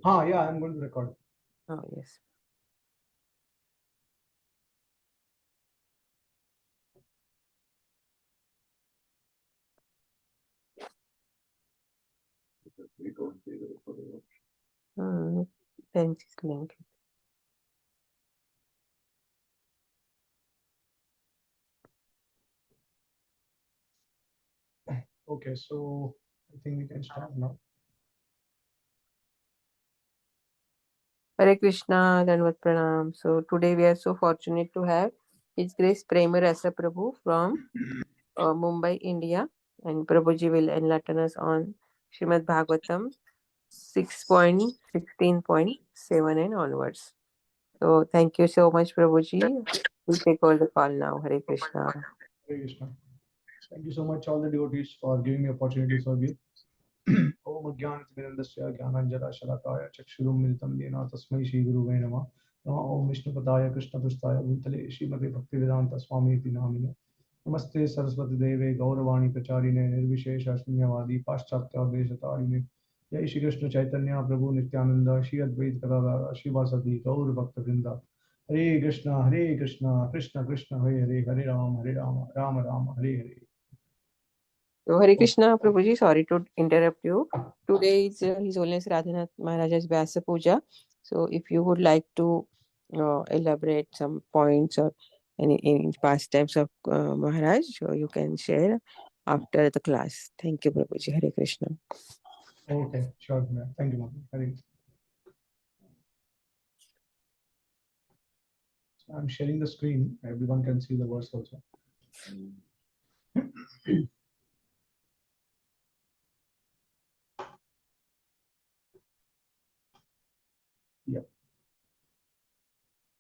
Yeah, I'm going to record. Oh, yes. Then just link it. Okay, so I think we can start now. Hare Krishna, Dandavat Pranam. So today we are so fortunate to have His Grace Prema Rāsa Prabhu from Mumbai, India, and Prabhuji will enlighten us on Srimad Bhagavatam 6.16.7 and onwards. So thank you so much, Prabhuji. We'll take over the call now. Hare Krishna. Hare Krishna. Thank you so much, all the devotees, for giving me opportunity to serve you. ओम अज्ञानतिमिरन्दस्य ज्ञानाञ्जनशलाकाय चक्षुरुन्मिलितं येन तस्मै श्रीगुरुवे नमः। नमः ओम विष्णुपदाय कृष्णपृष्ठाय भूतले श्रीमते भक्तिवेदान्त स्वामीति नामिने। नमस्ते सरस्वती देवे गौरवाणी प्रचारिणे निर्विशेष शून्यवादी पाश्चात्य जय श्री कृष्ण चैतन्य प्रभु नित्यानंद श्री अद्वैत गदाधर शिवासदि गौर भक्त वृंदा। हरे Krishna Krishna Krishna Hare Hare Hare Ram Ram Ram Hare Hare. So Hare Krishna, Prabhuji. Sorry to interrupt you. Today is His Holiness Radhanath Maharaja's Vyasa Puja. So if you would like to elaborate some points or any pastimes of Maharaj, so you can share after the class. Thank you, Prabhuji. Hare Krishna. Okay, sure. Thank you, Mother. Hare. So I'm sharing the screen. Everyone can see the verse also. Yeah.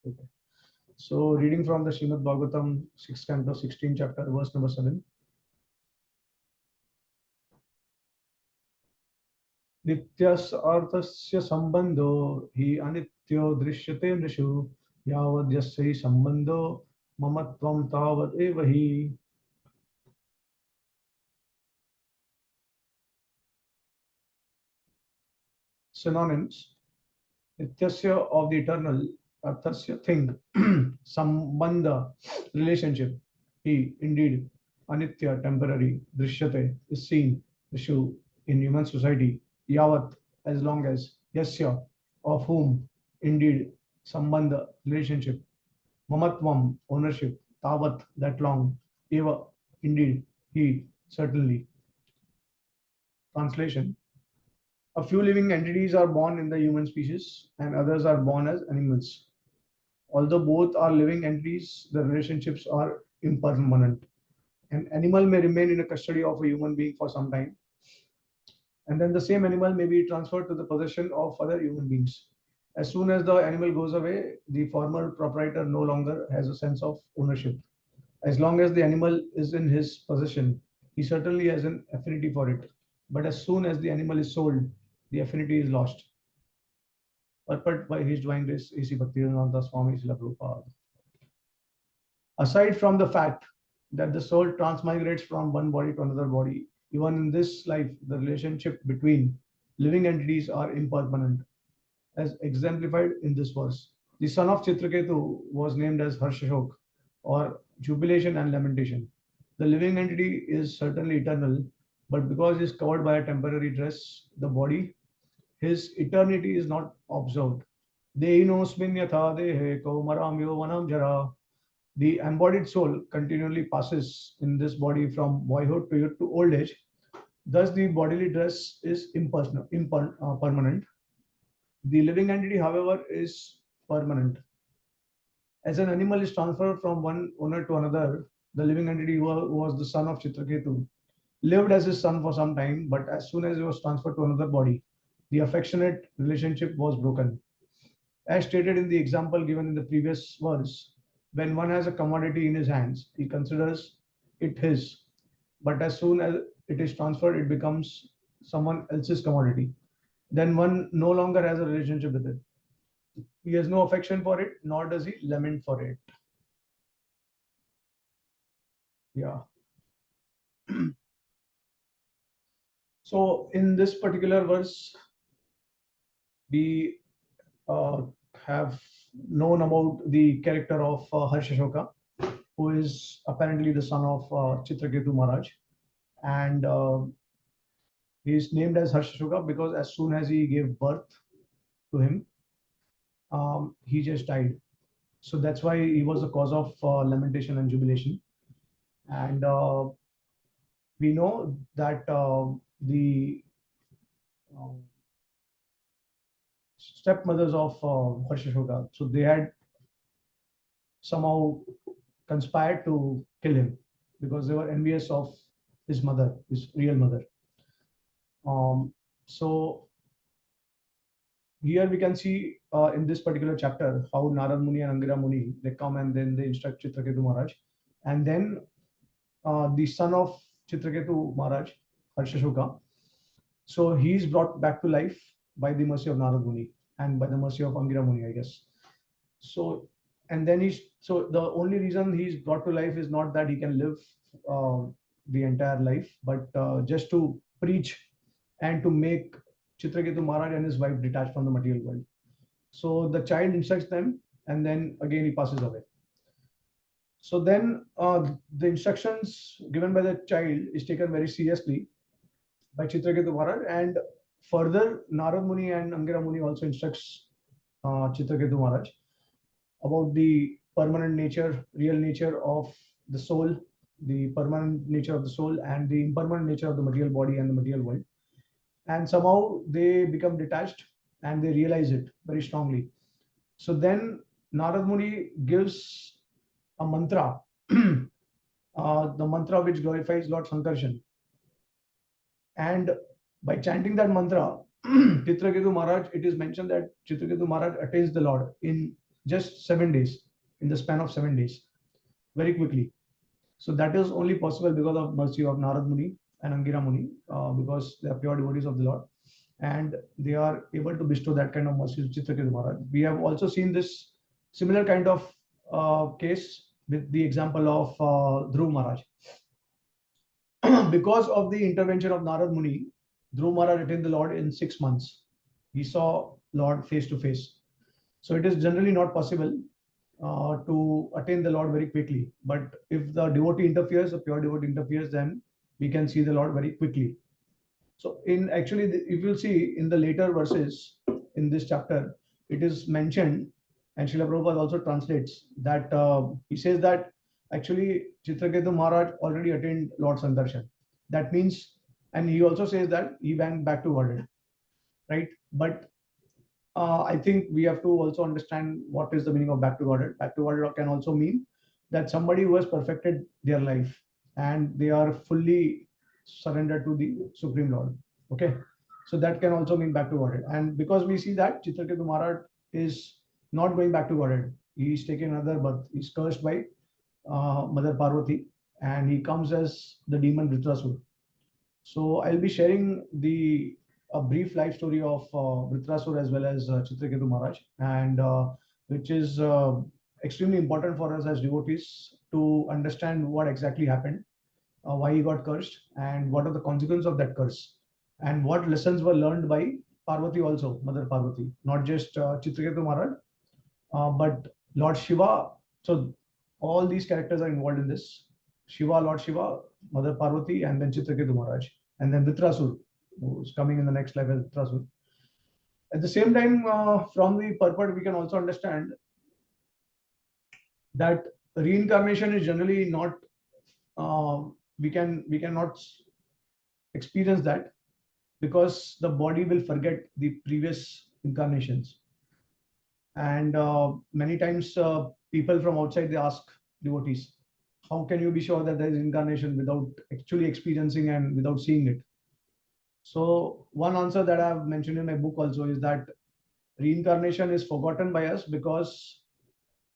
Okay. So reading from the Srimad Bhagavatam, 6th canto, 16th chapter, verse number 7. नित्यस्य अर्थस्य संबंधो हि अनित्यो दृश्यते नृषु यावद्यस्य हि संबंधो ममत्वं तावदेव हि. Synonyms: nityasya of the eternal, arthasya thing, sambandha relationship, he indeed, anitya temporary, drishyate is seen, issue in human society, yavat as long as, yasya of whom, indeed, sambandha relationship, mamatvam ownership, tavat that long, eva indeed, he certainly. Translation: a few living entities are born in the human species and others are born as animals. Although both are living entities, the relationships are impermanent. An animal may remain in the custody of a human being for some time, and then the same animal may be transferred to the possession of other human beings. As soon as the animal goes away, the former proprietor no longer has a sense of ownership. As long as the animal is in his possession, he certainly has an affinity for it. But as soon as the animal is sold, the affinity is lost. Purport by His Divine Grace A.C. Bhaktivedanta Swami Srila Prabhupada. Aside from the fact that the soul transmigrates from one body to another body, even in this life, the relationship between living entities are impermanent, as exemplified in this verse. The son of Chitraketu was named as Harshashok, or jubilation and lamentation. The living entity is certainly eternal, but because he is covered by a temporary dress, the body, his eternity is not observed. Dehinosmin yatha dehe kaumaram yovanam jara. The embodied soul continually passes in this body from boyhood to old age. Thus, the bodily dress is permanent. The living entity, however, is permanent. As an animal is transferred from one owner to another, the living entity who was the son of Chitraketu lived as his son for some time, but as soon as he was transferred to another body, the affectionate relationship was broken. As stated in the example given in the previous verse, when one has a commodity in his hands, he considers it his. But as soon as it is transferred, it becomes someone else's commodity. Then one no longer has a relationship with it. He has no affection for it, nor does he lament for it. Yeah. So in this particular verse, we have known about the character of Harshashoka, who is apparently the son of Chitraketu Maharaj. And he is named as Harshashoka because as soon as he gave birth to him, he just died. So that's why he was the cause of lamentation and jubilation. And we know that the uh, stepmothers of Harshashoka, so they had somehow conspired to kill him because they were envious of his mother, his real mother. So here we can see in this particular chapter how Narad Muni and Angira Muni, they come and then they instruct Chitraketu Maharaj, and then the son of Chitraketu Maharaj, Harshashoka, so he is brought back to life by the mercy of Narad Muni and by the mercy of Angira Muni, I guess. So and then so the only reason he's brought to life is not that he can live the entire life, but just to preach and to make Chitraketu Maharaj and his wife detached from the material world. So the child instructs them, and then again he passes away. So then the instructions given by the child is taken very seriously by Chitraketu Maharaj, and further Narad Muni and Angira Muni also instructs Chitraketu Maharaj about the permanent nature, real nature of the soul, the permanent nature of the soul, and the impermanent nature of the material body and the material world. And somehow they become detached and they realize it very strongly. So then Narad Muni gives a mantra, the mantra which glorifies Lord Sankarshan. And by chanting that mantra, Chitraketu Maharaj, it is mentioned that Chitraketu Maharaj attains the Lord in just 7 days, in the span of 7 days, very quickly. So that is only possible because of mercy of Narad Muni and Angira Muni, because they are pure devotees of the Lord, and they are able to bestow that kind of mercy to Chitraketu Maharaj. We have also seen this similar kind of case with the example of Dhruv Maharaj. Because of the intervention of Narad Muni, Dhruv Maharaj attained the Lord in 6 months. He saw Lord face to face. So it is generally not possible to attain the Lord very quickly. But if the devotee interferes, the pure devotee interferes, then we can see the Lord very quickly. So in actually, if you see in the later verses in this chapter, it is mentioned, and Srila Prabhupada also translates that he says that actually Chitraketu Maharaj already attained Lord Sankarshan. That means, and he also says that he went back to Godhead, right? But I think we have to also understand what is the meaning of back to Godhead. Back to Godhead can also mean that somebody who has perfected their life and they are fully surrendered to the Supreme Lord. Okay, so that can also mean back to Godhead. And because we see that Chitraketu Maharaj is not going back to Godhead, he is taking another birth. He's cursed by Mother Parvati, and he comes as the demon Vritrasura. So I'll be sharing a brief life story of Vritrasura as well as Chitraketu Maharaj, and which is extremely important for us as devotees to understand what exactly happened, why he got cursed, and what are the consequences of that curse, and what lessons were learned by Parvati also, Mother Parvati, not just Chitraketu Maharaj, but Lord Shiva. So all these characters are involved in this. Shiva, Lord Shiva, Mother Parvati, and then Chitraketu Maharaj, and then Vritrasura, who's coming in the next level, Vritrasura. At the same time, from the purport, we can also understand that reincarnation is generally not, we cannot experience that because the body will forget the previous incarnations. And many times people from outside, they ask devotees, how can you be sure that there is incarnation without actually experiencing and without seeing it? So one answer that I've mentioned in my book also is that reincarnation is forgotten by us because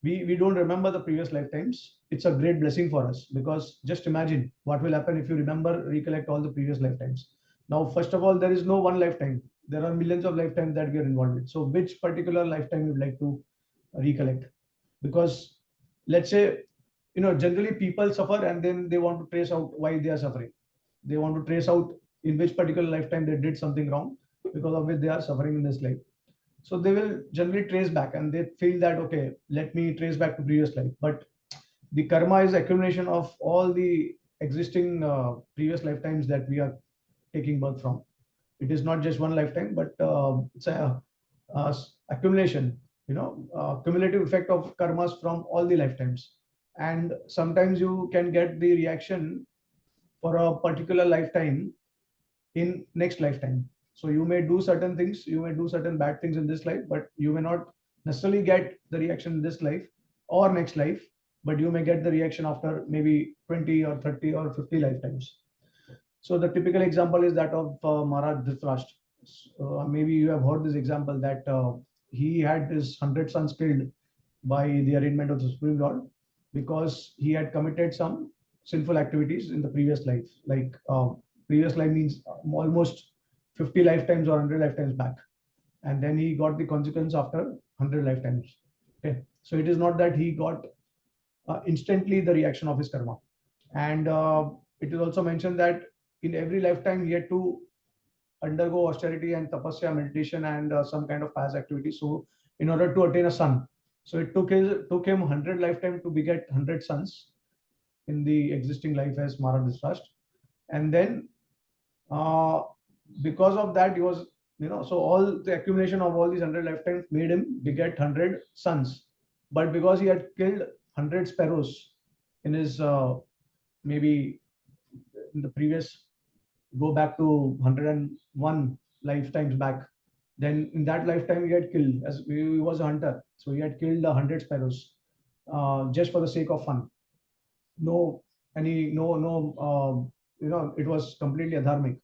we don't remember the previous lifetimes. It's a great blessing for us because just imagine what will happen if you recollect all the previous lifetimes. Now, first of all, there is no one lifetime. There are millions of lifetimes that we are involved with. So which particular lifetime you'd like to recollect? Because let's say, generally people suffer and then they want to trace out why they are suffering. They want to trace out in which particular lifetime they did something wrong because of which they are suffering in this life. So they will generally trace back, and they feel that, okay, let me trace back to previous life. But the karma is accumulation of all the existing previous lifetimes that we are taking birth from. It is not just one lifetime, but it's a accumulation, cumulative effect of karmas from all the lifetimes. And sometimes you can get the reaction for a particular lifetime in next lifetime. So you may do certain things, you may do certain bad things in this life, but you may not necessarily get the reaction in this life or next life, but you may get the reaction after maybe 20 or 30 or 50 lifetimes. So the typical example is that of Maharaj Dhritarashtra. Maybe you have heard this example that he had his 100 sons killed by the arrangement of the Supreme Lord because he had committed some sinful activities in the previous life. Like previous life means almost 50 lifetimes or 100 lifetimes back. And then he got the consequence after 100 lifetimes. Okay. So it is not that he got instantly the reaction of his karma. And it is also mentioned that in every lifetime he had to undergo austerity and tapasya, meditation, and some kind of pious activity. So in order to attain a son, so it took him 100 lifetime to beget 100 sons in the existing life as Maharaj Dhritarashtra. And then because of that, he was, so all the accumulation of all these 100 lifetimes made him beget 100 sons. But because he had killed 100 sparrows in his maybe in the previous, go back to 101 lifetimes back, then in that lifetime he had killed, as he was a hunter, so he had killed 100 sparrows just for the sake of fun. No, any no no it was completely adharmic.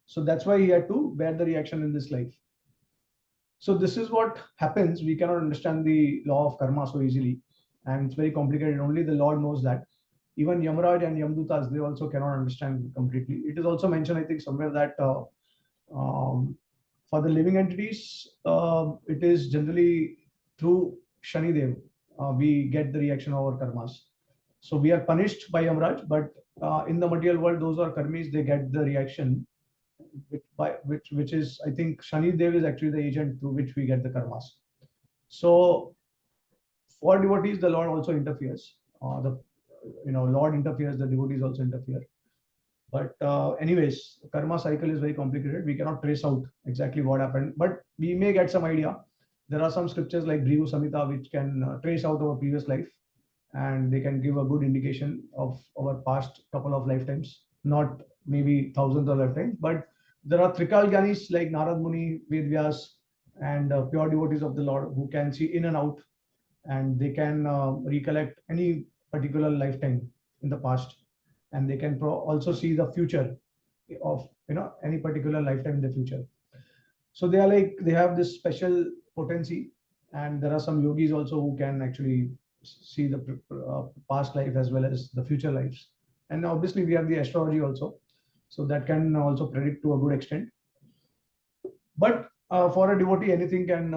So that's why he had to bear the reaction in this life. So this is what happens. We cannot understand the law of karma so easily, and it's very complicated. Only the Lord knows that. Even Yamaraj and Yamdutas, they also cannot understand completely. It is also mentioned, I think, somewhere that for the living entities, it is generally through Shanidev we get the reaction of our karmas. So we are punished by Yamaraj, but in the material world, those who are karmis, they get the reaction, which is, I think, Shani Dev is actually the agent through which we get the karmas. So for devotees, the Lord also interferes. Lord interferes, the devotees also interfere. But anyways, karma cycle is very complicated. We cannot trace out exactly what happened, but we may get some idea. There are some scriptures like Bhrigu Samhita which can trace out our previous life, and they can give a good indication of our past couple of lifetimes, not maybe thousands of lifetimes, but there are Trikal Gyanis like Narad Muni, Ved Vyas, and pure devotees of the Lord who can see in and out, and they can recollect any particular lifetime in the past, and they can also see the future of any particular lifetime in the future. So they have this special potency, and there are some yogis also who can actually see the past life as well as the future lives. And obviously we have the astrology also, so that can also predict to a good extent. But for a devotee, anything can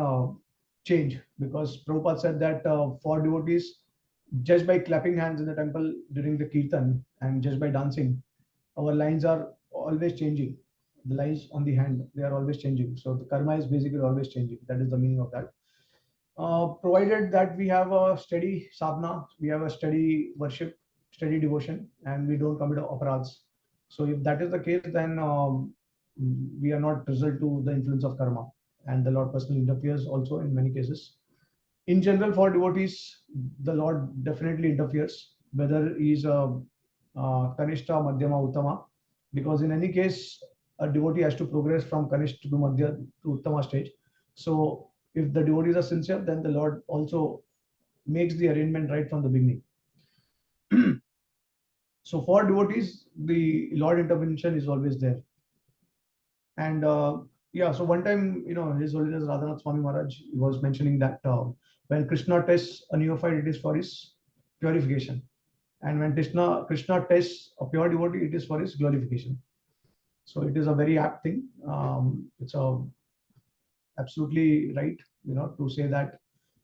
change, because Prabhupada said that for devotees, just by clapping hands in the temple during the kirtan and just by dancing, our lines are always changing. The lines on the hand, they are always changing. So the karma is basically always changing. That is the meaning of that. Provided that we have a steady sadhana, we have a steady worship, steady devotion, and we don't commit aparadhs. So if that is the case, then we are not result to the influence of karma, and the Lord personally interferes also in many cases. In general, for devotees, the Lord definitely interferes, whether he's a Kanishta, Madhyama, Uttama, because in any case, a devotee has to progress from Kanishta to Madhya to Uttama stage. So if the devotees are sincere, then the Lord also makes the arrangement right from the beginning. So for devotees, the Lord intervention is always there. And so one time, His Holiness Radhanath Swami Maharaj was mentioning that when Krishna tests a neophyte, it is for his purification. And when Krishna tests a pure devotee, it is for his glorification. So it is a very apt thing. It's absolutely right, to say that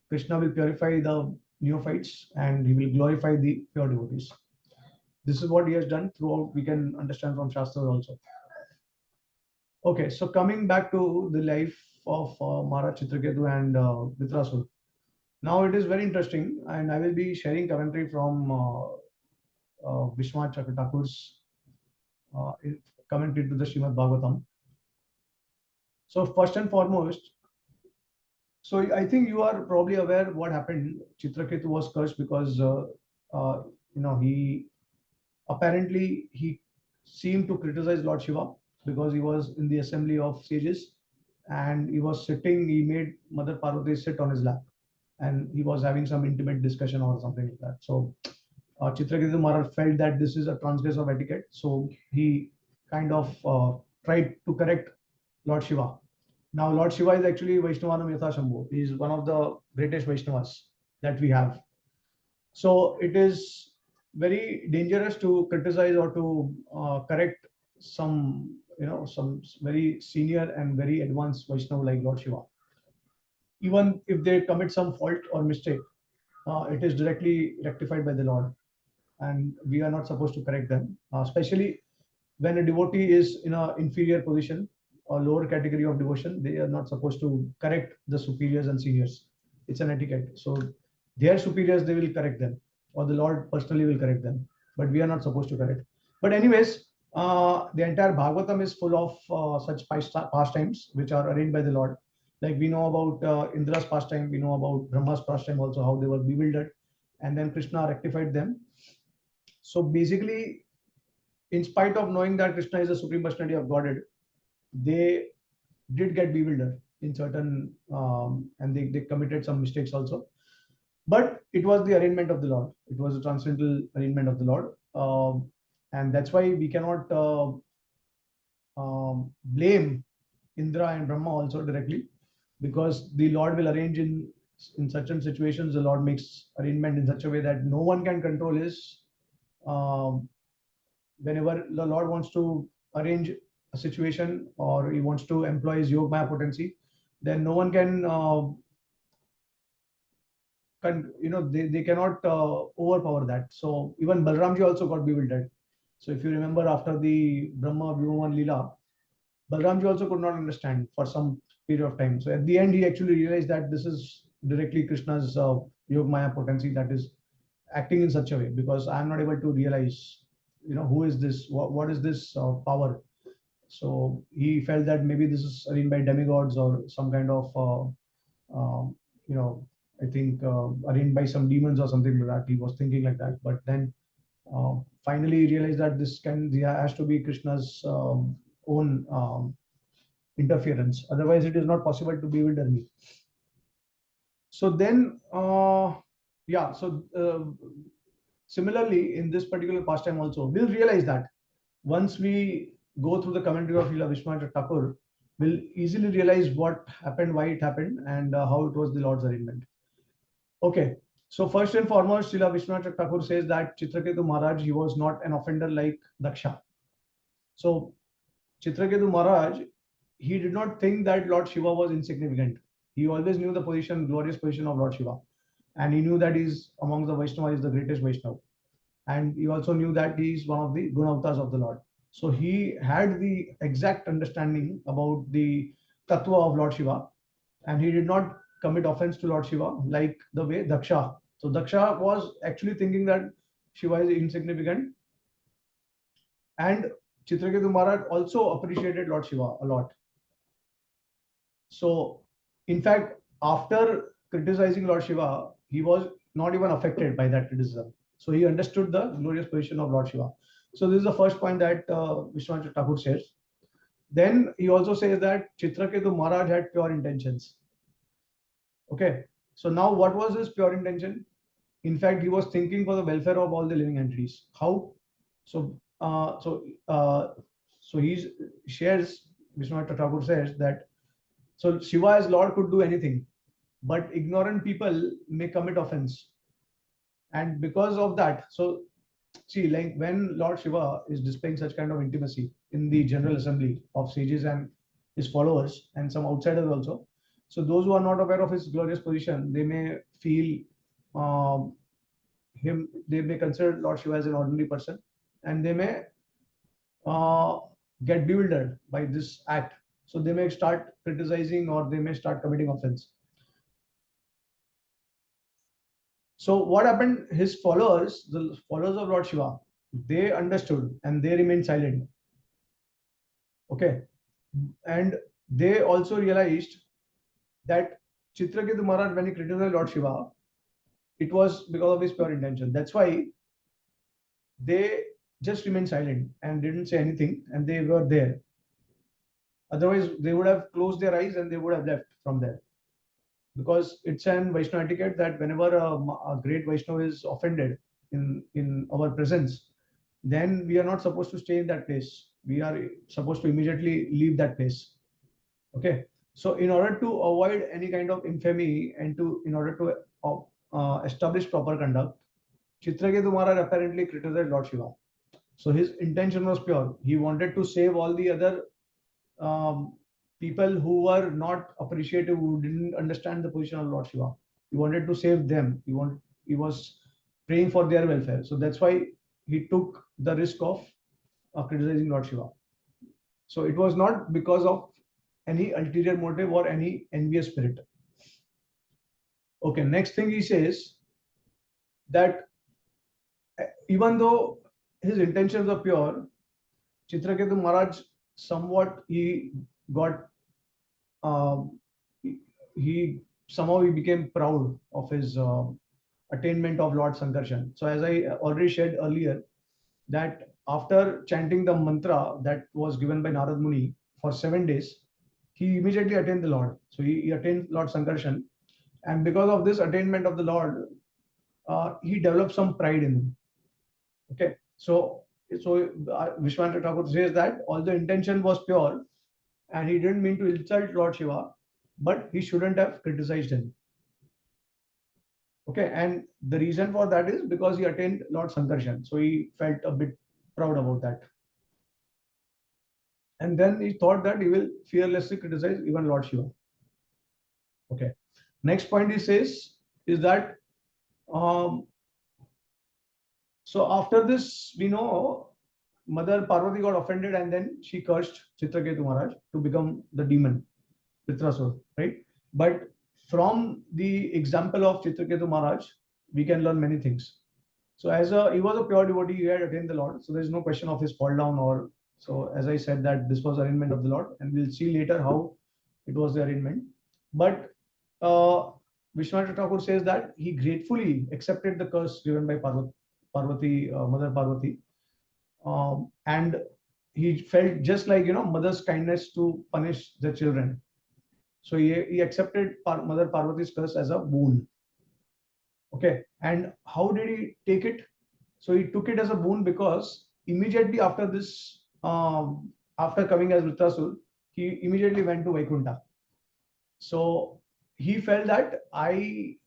Krishna will purify the neophytes and he will glorify the pure devotees. This is what he has done throughout. We can understand from Shastras also. Okay, so coming back to the life of Maharaj Chitraketu and Vritrasura. Now it is very interesting, and I will be sharing commentary from Vishwanath Thakur's commentary to the Srimad Bhagavatam. So first and foremost, so I think you are probably aware what happened. Chitraketu was cursed because he apparently he seemed to criticize Lord Shiva because he was in the assembly of sages and he was sitting. He made Mother Parvati sit on his lap, and he was having some intimate discussion or something like that. So Chitraketu Maharaj felt that this is a transgress of etiquette, so he kind of tried to correct Lord Shiva. Now, Lord Shiva is actually Vaishnavanam Yatha Shambhu. He is one of the greatest Vaishnavas that we have. So it is very dangerous to criticize or to correct some, some very senior and very advanced Vaishnava like Lord Shiva. Even if they commit some fault or mistake, it is directly rectified by the Lord, and we are not supposed to correct them, especially when a devotee is in an inferior position or lower category of devotion. They are not supposed to correct the superiors and seniors. It's an etiquette. So their superiors, they will correct them, or the Lord personally will correct them, but we are not supposed to correct. But anyways, the entire Bhagavatam is full of such pastimes which are arranged by the Lord. Like we know about Indra's pastime, we know about Brahma's pastime also, how they were bewildered, and then Krishna rectified them. So basically, in spite of knowing that Krishna is the supreme personality of Godhead, they did get bewildered in certain, and they committed some mistakes also. But it was the arrangement of the Lord. It was a transcendental arrangement of the Lord, and that's why we cannot blame Indra and Brahma also directly, because the Lord will arrange in certain situations. The Lord makes arrangement in such a way that no one can control his. Whenever the Lord wants to arrange a situation or he wants to employ his Yog Maya potency, then no one can, they cannot overpower that. So even Balramji also got bewildered. So if you remember, after the Brahma Vyoma Leela, Balramji also could not understand for some period of time. So at the end, he actually realized that this is directly Krishna's Yog Maya potency that is acting in such a way, because I am not able to realize, who is this? What is this power? So he felt that maybe this is arranged by demigods or some kind of, I think arranged by some demons or something like that. He was thinking like that, but then finally he realized that has to be Krishna's own interference. Otherwise, it is not possible to bewilder me. So then, similarly, in this particular pastime also, we'll realize that once we go through the commentary of Srila Vishwanath Thakur, we'll easily realize what happened, why it happened, and how it was the Lord's arrangement. Okay, so first and foremost, Srila Vishwanath Thakur says that Chitraketu Maharaj, he was not an offender like Daksha. So Chitraketu Maharaj, he did not think that Lord Shiva was insignificant. He always knew the position, glorious position of Lord Shiva, and he knew that he's amongst the Vaishnava, is the greatest Vaishnava, and he also knew that he is one of the Gunavatars of the Lord. So he had the exact understanding about the tattva of Lord Shiva, and he did not commit offense to Lord Shiva like the way Daksha. So Daksha was actually thinking that Shiva is insignificant, and Chitraketu Maharaj also appreciated Lord Shiva a lot. So, in fact, after criticizing Lord Shiva, he was not even affected by that criticism. So he understood the glorious position of Lord Shiva. So this is the first point that Vishwanath Thakur says. Then he also says that Chitraketu Maharaj had pure intentions. Okay. So now what was his pure intention? In fact, he was thinking for the welfare of all the living entities. How? So he shares, Vishwanath Thakur says that, so Shiva as Lord could do anything, but ignorant people may commit offense. And because of that, so see, like when Lord Shiva is displaying such kind of intimacy in the general assembly of sages and his followers and some outsiders also, so those who are not aware of his glorious position, they may feel they may consider Lord Shiva as an ordinary person, and they may get bewildered by this act. So they may start criticizing or they may start committing offense. So what happened? His followers, the followers of Lord Shiva, they understood and they remained silent. Okay. And they also realized that Chitraketu Maharaj, when he criticized Lord Shiva, it was because of his pure intention. That's why they just remained silent and didn't say anything, and they were there. Otherwise, they would have closed their eyes and they would have left from there. Because it's an Vaishnava etiquette that whenever a great Vaishnava is offended in our presence, then we are not supposed to stay in that place. We are supposed to immediately leave that place. Okay. So in order to avoid any kind of infamy and in order to establish proper conduct, Chitraketu Maharaj apparently criticized Lord Shiva. So his intention was pure. He wanted to save all the other um, people who were not appreciative, who didn't understand the position of Lord Shiva. He wanted to save them. He was praying for their welfare. So that's why he took the risk of criticizing Lord Shiva. So it was not because of any ulterior motive or any envious spirit. Okay, next thing he says that even though his intentions were pure, Chitraketu Maharaj somewhat he got he somehow he became proud of his attainment of Lord Sankarshan. So as I already shared earlier, that after chanting the mantra that was given by Narad Muni for 7 days, he immediately attained the Lord. So he attained Lord Sankarshan, and because of this attainment of the Lord, he developed some pride in him. Okay, so Vishwanath Thakur says that although intention was pure, and he didn't mean to insult Lord Shiva, but he shouldn't have criticized him. Okay, and the reason for that is because he attained Lord Sankarshan, so he felt a bit proud about that. And then he thought that he will fearlessly criticize even Lord Shiva. Okay, next point he says is that um, so after this, we know Mother Parvati got offended and then she cursed Chitraketu Maharaj to become the demon, Vritrasura, right? But from the example of Chitraketu Maharaj, we can learn many things. So he was a pure devotee, he had attained the Lord. So there is no question of his fall down or so. As I said that this was arrangement of the Lord, and we'll see later how it was the arrangement. But Vishwanath Thakur says that he gratefully accepted the curse given by Mother Parvati, and he felt just like mother's kindness to punish the children. So he accepted Mother Parvati's curse as a boon. Okay, and how did he take it? So he took it as a boon because immediately after this, after coming as Vritrasura, he immediately went to Vaikuntha. So he felt that I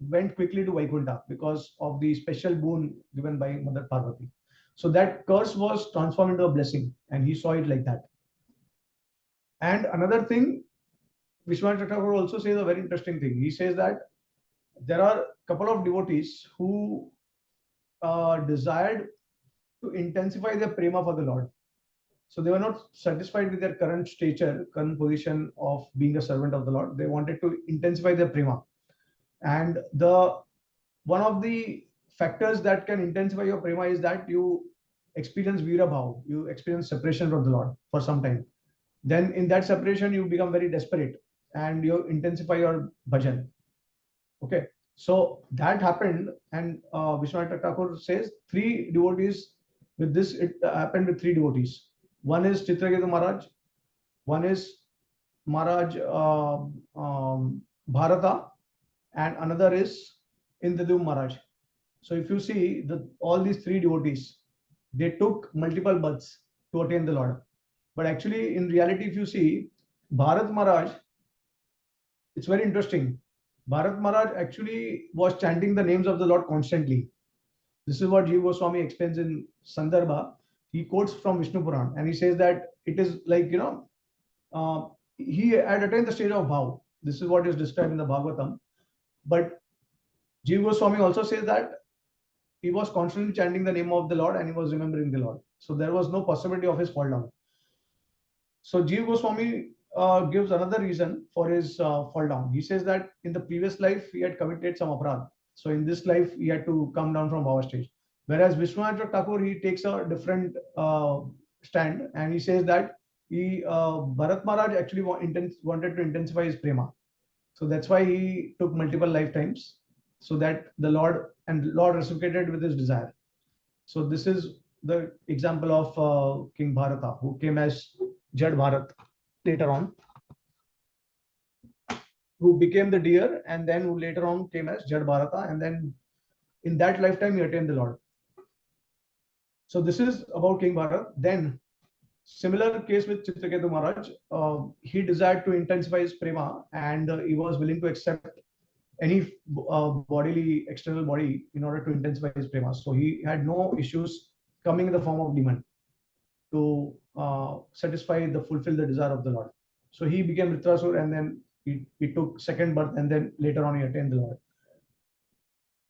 went quickly to Vaikuntha because of the special boon given by Mother Parvati. So that curse was transformed into a blessing, and he saw it like that. And another thing, Vishwanath Thakur also says a very interesting thing. He says that there are a couple of devotees who desired to intensify their prema for the Lord. So they were not satisfied with their current stature, current position of being a servant of the Lord. They wanted to intensify their prema. And one of the factors that can intensify your prema is that you experience vira bhav, you experience separation from the Lord for some time. Then in that separation, you become very desperate and you intensify your bhajan. Okay, so that happened, and Vishwanath Thakur says three devotees with this, it happened with three devotees. One is Chitraketu Maharaj, one is Maharaj Bharata, and another is Indradev Maharaj. So if you see all these three devotees, they took multiple births to attain the Lord. But actually, in reality, if you see, Bharat Maharaj, it's very interesting. Bharat Maharaj actually was chanting the names of the Lord constantly. This is what Jiva Goswami explains in Sandarbha. He quotes from Vishnu Puran and he says that it is like, he had attained the stage of Bhav. This is what is described in the Bhagavatam. But Jiva Goswami also says that he was constantly chanting the name of the Lord and he was remembering the Lord. So there was no possibility of his fall down. So Jiva Goswami gives another reason for his fall down. He says that in the previous life he had committed some aparadh. So in this life he had to come down from Bhava stage. Whereas Vishwanath Thakur, he takes a different stand, and he says that Bharat Maharaj actually wanted to intensify his prema. So that's why he took multiple lifetimes, so that the Lord reciprocated with his desire. So this is the example of King Bharata, who came as Jad Bharat later on, who became the deer, and then who later on came as Jad Bharata, and then in that lifetime he attained the Lord. So this is about King Bharat. Then similar case with Chitraketu Maharaj, he desired to intensify his prema, and he was willing to accept any bodily external body in order to intensify his prema. So he had no issues coming in the form of demon to fulfill the desire of the Lord. So he became Vritrasura, and then he took second birth, and then later on he attained the Lord.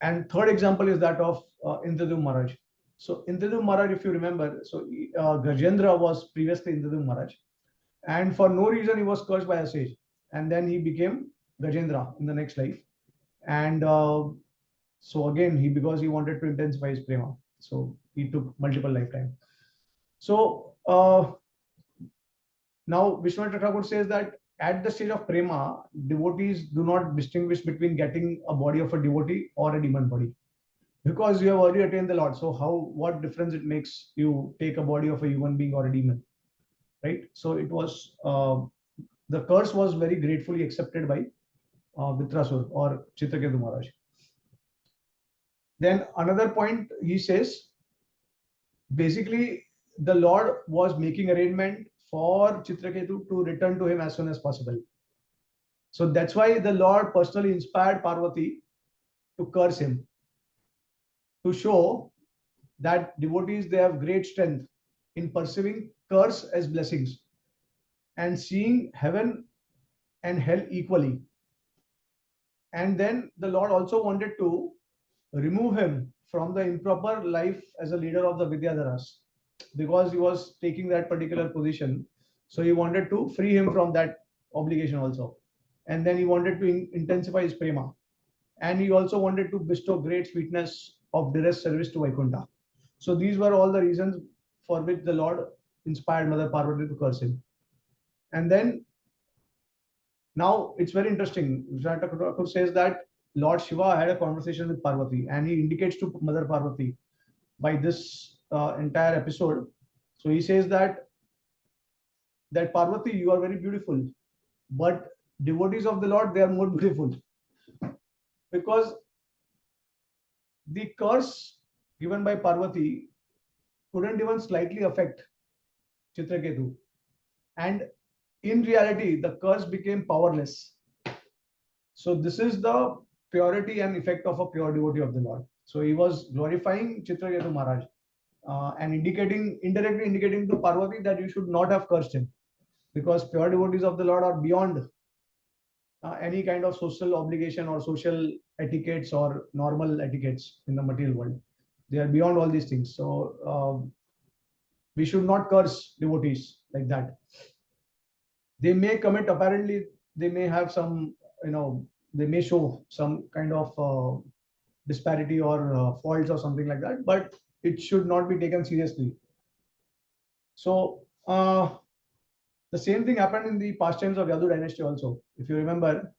And third example is that of Indradyumna Maharaj. So Indradyumna Maharaj, if you remember, so Gajendra was previously Indradyumna Maharaj, and for no reason he was cursed by a sage, and then he became Gajendra in the next life. And so again, because he wanted to intensify his prema, so he took multiple lifetimes. So now Vishwanath Thakur says that at the stage of prema, devotees do not distinguish between getting a body of a devotee or a demon body, because you have already attained the Lord. So what difference it makes you take a body of a human being or a demon, right? So it was the curse was very gratefully accepted by Vritrasura or Chitraketu Maharaj. Then another point he says, basically the Lord was making arrangement for Chitraketu to return to him as soon as possible. So that's why the Lord personally inspired Parvati to curse him, to show that devotees, they have great strength in perceiving curse as blessings and seeing heaven and hell equally. And then the Lord also wanted to remove him from the improper life as a leader of the Vidyadharas, because he was taking that particular position. So he wanted to free him from that obligation also. And then he wanted to intensify his prema. And he also wanted to bestow great sweetness of direct service to Vaikuntha. So these were all the reasons for which the Lord inspired Mother Parvati to curse him. And then now it's very interesting. Thakur says that Lord Shiva had a conversation with Parvati, and he indicates to Mother Parvati by this entire episode. So he says that Parvati, you are very beautiful, but devotees of the Lord, they are more beautiful, because the curse given by Parvati couldn't even slightly affect Chitraketu, and in reality the curse became powerless. So this is the purity and effect of a pure devotee of the Lord. So he was glorifying Chitraketu Maharaj and indirectly indicating to Parvati that you should not have cursed him, because pure devotees of the Lord are beyond any kind of social obligation or social etiquettes or normal etiquettes in the material world. They are beyond all these things. So we should not curse devotees like that. They may commit, apparently, they may have some, they may show some kind of disparity or faults or something like that, but it should not be taken seriously. So the same thing happened in the pastimes of Yadu dynasty also. If you remember,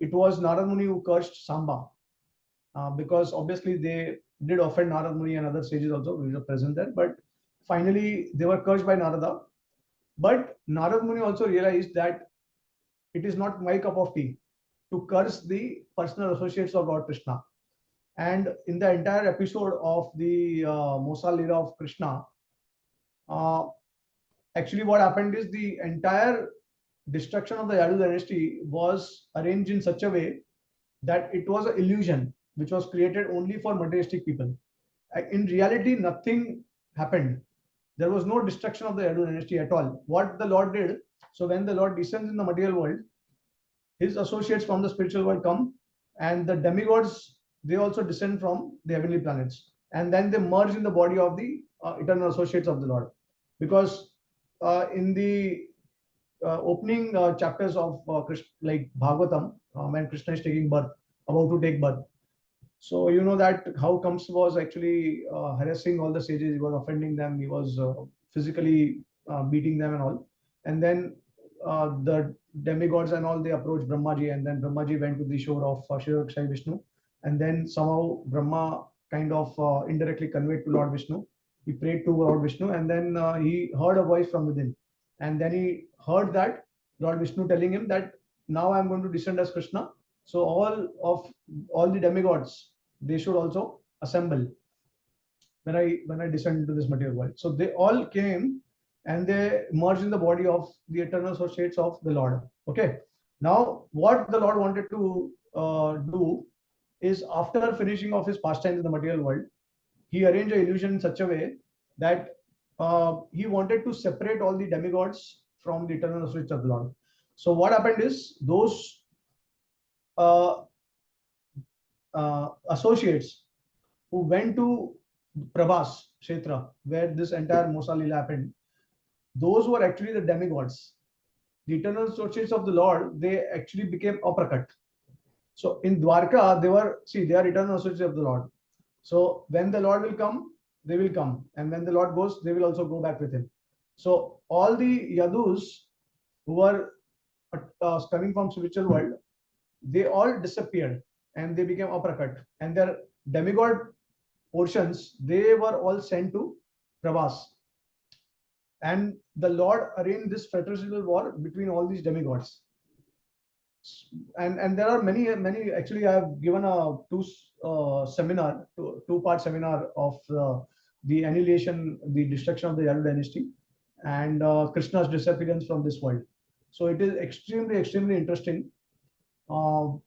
it was Narad Muni who cursed Samba, because obviously they did offend Narad Muni and other sages also who were present there, but finally they were cursed by Narada. But Narad Muni also realized that it is not my cup of tea to curse the personal associates of Lord Krishna. And in the entire episode of the Mosa Lila of Krishna, actually what happened is the entire destruction of the Yadu dynasty was arranged in such a way that it was an illusion which was created only for materialistic people. In reality, nothing happened. There was no destruction of the Yadu dynasty at all. What the Lord did, so when the Lord descends in the material world, his associates from the spiritual world come, and the demigods, they also descend from the heavenly planets, and then they merge in the body of the eternal associates of the Lord. Because in the opening chapters of like Bhagavatam, when Krishna is taking birth, about to take birth. So you know that how Kamsa was actually harassing all the sages. He was offending them. He was physically beating them and all. And then the demigods and all, they approached Brahmaji, and then Brahmaji went to the shore of Shiva Vishnu, and then somehow Brahma kind of indirectly conveyed to Lord Vishnu. He prayed to Lord Vishnu, and then he heard a voice from within, and then he heard that Lord Vishnu telling him that now I am going to descend as Krishna. So all the demigods, they should also assemble when I descend into this material world. So they all came and they merged in the body of the eternal associates of the Lord. Okay. Now, what the Lord wanted to do is, after finishing off his pastimes in the material world, he arranged an illusion in such a way that he wanted to separate all the demigods from the eternal associates of the Lord. So what happened is, those uh, associates who went to Prabhas Kshetra, where this entire Mosa Lila happened, those were actually the demigods. The eternal associates of the Lord, they actually became aprakat. So in Dwarka, they are eternal associates of the Lord. So when the Lord will come, they will come. And when the Lord goes, they will also go back with him. So all the Yadus who were coming from spiritual world, they all disappeared and they became aprakat. And their demigod portions, they were all sent to Prabhas. And the Lord arranged this fratricidal war between all these demigods. And there are many. Actually, I have given a two-part seminar of the annihilation, the destruction of the Yadu dynasty, and Krishna's disappearance from this world. So it is extremely interesting. So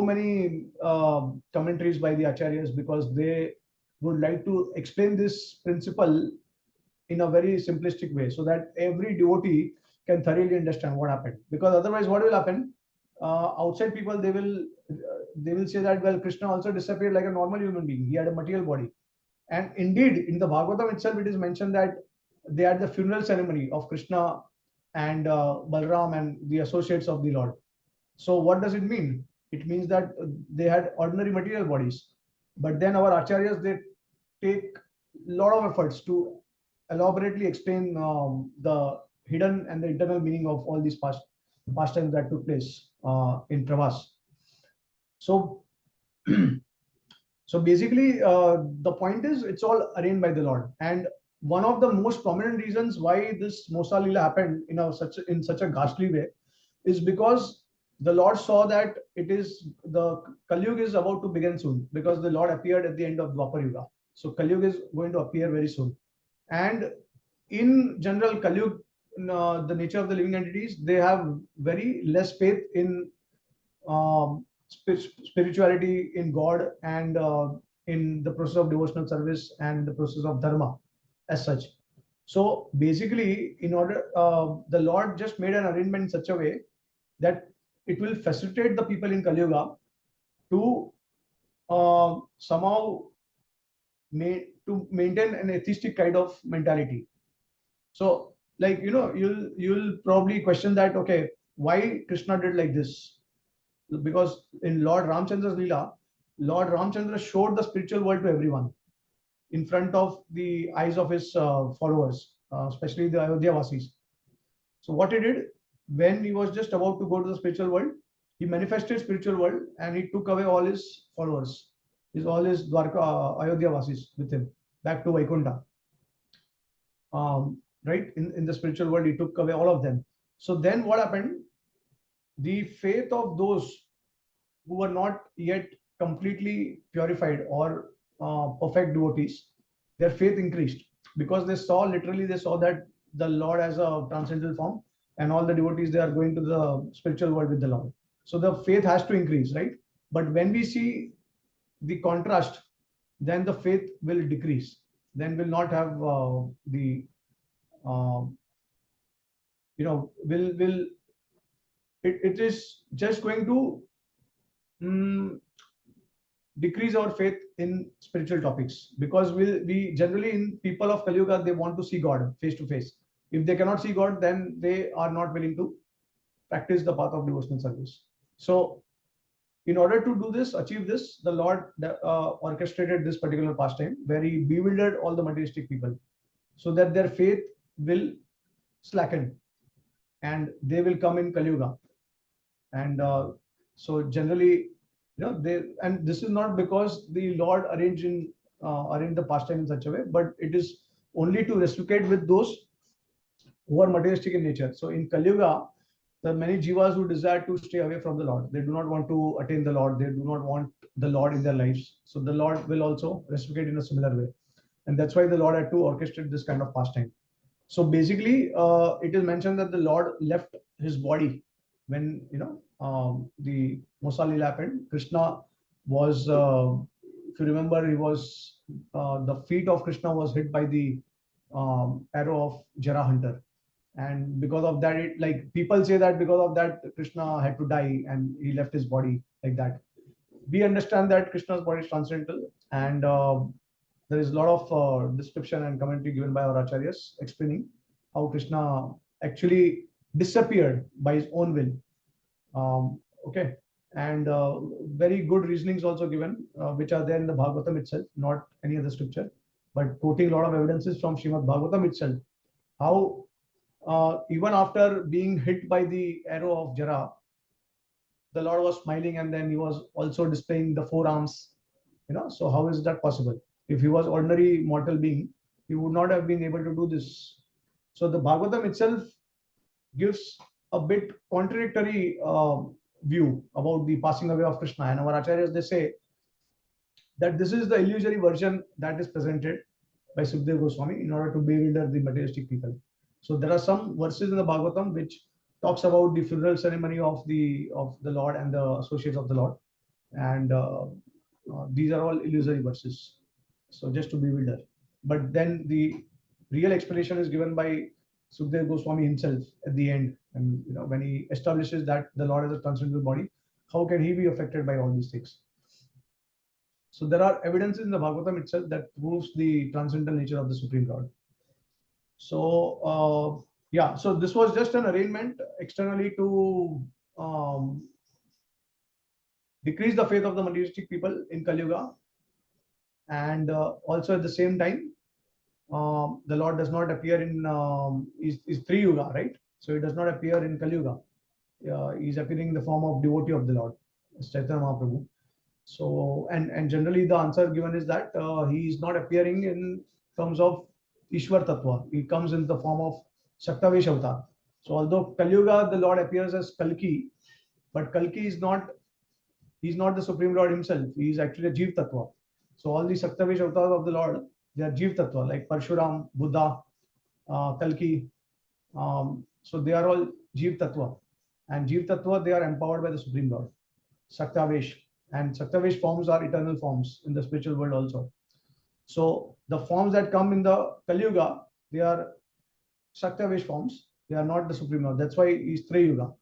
many commentaries by the acharyas, because they would like to explain this principle in a very simplistic way, so that every devotee can thoroughly understand what happened. Because otherwise, what will happen? Outside people, they will say that, well, Krishna also disappeared like a normal human being. He had a material body. And indeed, in the Bhagavatam itself, it is mentioned that they had the funeral ceremony of Krishna and Balram and the associates of the Lord. So what does it mean? It means that they had ordinary material bodies. But then our acharyas, they take a lot of efforts to elaborately explain the hidden and the internal meaning of all these pastimes that took place in Pravas. So, so basically, the point is, it's all arranged by the Lord. And one of the most prominent reasons why this Mosa Lila happened in such a ghastly way is because the Lord saw that the Kali Yuga is about to begin soon, because the Lord appeared at the end of Dwapar Yuga. So Kali Yuga is going to appear very soon. And in general, Kali Yuga, the nature of the living entities, they have very less faith in spirituality, in God, and in the process of devotional service and the process of dharma as such. So basically, the Lord just made an arrangement in such a way that it will facilitate the people in Kali Yuga to somehow to maintain an atheistic kind of mentality. So, like, you'll probably question that, okay, why Krishna did like this? Because in Lord Ramchandra's Leela, Lord Ramchandra showed the spiritual world to everyone in front of the eyes of his followers, especially the Ayodhya Vasis. So what he did, when he was just about to go to the spiritual world, he manifested spiritual world and he took away all his followers, all his Dwarka Ayodhya Vasis with him back to Vaikuntha. Right, in the spiritual world, he took away all of them. So then what happened? The faith of those who were not yet completely purified or perfect devotees, their faith increased, because they saw that the Lord has a transcendental form, and all the devotees, they are going to the spiritual world with the Lord. So the faith has to increase, right? But when we see the contrast, then the faith will decrease. Then will not have will it is just going to decrease our faith in spiritual topics, because we generally, in people of Kali Yuga, they want to see God face to face. If they cannot see God, then they are not willing to practice the path of devotional service. So in order to do this, achieve this, the Lord orchestrated this particular pastime where he bewildered all the materialistic people so that their faith will slacken and they will come in Kali Yuga. And so generally, and this is not because the Lord arranged the pastime in such a way, but it is only to reciprocate with those who are materialistic in nature. So in Kali Yuga, there are many jivas who desire to stay away from the Lord. They do not want to attain the Lord. They do not want the Lord in their lives. So the Lord will also reciprocate in a similar way. And that's why the Lord had to orchestrate this kind of pastime. So basically, it is mentioned that the Lord left his body when the Mosalila happened. Krishna was, if you remember, he was the feet of Krishna was hit by the arrow of Jara hunter, and because of that, like people say that because of that Krishna had to die and he left his body like that. We understand that Krishna's body is transcendental, and there is a lot of description and commentary given by our acharyas explaining how Krishna actually disappeared by his own will. Okay, and very good reasonings also given, which are there in the Bhagavatam itself, not any other scripture, but quoting a lot of evidences from Srimad Bhagavatam itself, how even after being hit by the arrow of Jara, the Lord was smiling and then he was also displaying the forearms. So how is that possible? If he was ordinary mortal being, he would not have been able to do this. So the Bhagavatam itself gives a bit contradictory view about the passing away of Krishna. And our acharyas, they say that this is the illusory version that is presented by Sukadeva Goswami in order to bewilder the materialistic people. So there are some verses in the Bhagavatam which talks about the funeral ceremony of the Lord and the associates of the Lord, and these are all illusory verses. So just to bewilder. But then the real explanation is given by Sukadeva Goswami himself at the end, and when he establishes that the Lord has a transcendental body, how can he be affected by all these things? So there are evidences in the Bhagavatam itself that proves the transcendental nature of the Supreme Lord. So yeah, so this was just an arrangement externally to decrease the faith of the materialistic people in Kali Yuga, and also at the same time, the Lord does not appear in is Tri Yuga, right? So he does not appear in Kali Yuga. He's appearing in the form of devotee of the Lord, Chaitanya Mahaprabhu. So and generally the answer given is that he is not appearing in terms of Ishwar Tattva. He comes in the form of Shaktavesh Avatar. So although Kali Yuga the Lord appears as Kalki, but Kalki is not, he's not the Supreme Lord himself. He is actually a Jeev Tattva. So all the Shaktavesh avatars of the Lord, they are Jeev Tattva, like Parshuram, Buddha, Kalki. So they are all Jeev Tattva. And Jeev Tattva, they are empowered by the Supreme Lord, Shaktavesh. And Shaktavesh forms are eternal forms in the spiritual world also. So the forms that come in the Kali Yuga, they are Shaktavesh forms. They are not the Supreme Lord. That's why he's Tri Yuga.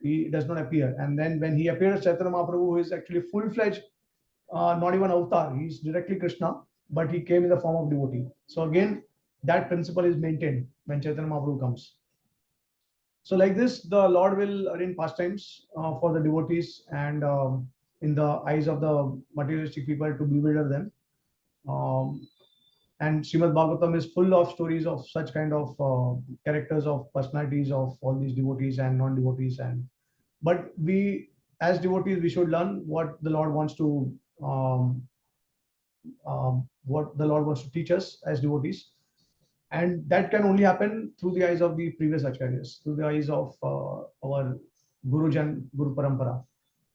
He does not appear. And then when he appears, Chaitanya Mahaprabhu, who is actually full-fledged, not even avatar, he's directly Krishna, but he came in the form of devotee. So again, that principle is maintained when Chaitanya Mahaprabhu comes. So like this, the Lord will arrange pastimes for the devotees and in the eyes of the materialistic people to bewilder them. And Srimad Bhagavatam is full of stories of such kind of characters of personalities of all these devotees and non-devotees. But we, as devotees, we should learn what the Lord wants to teach us as devotees, and that can only happen through the eyes of the previous acharyas, through the eyes of our Guru Parampara,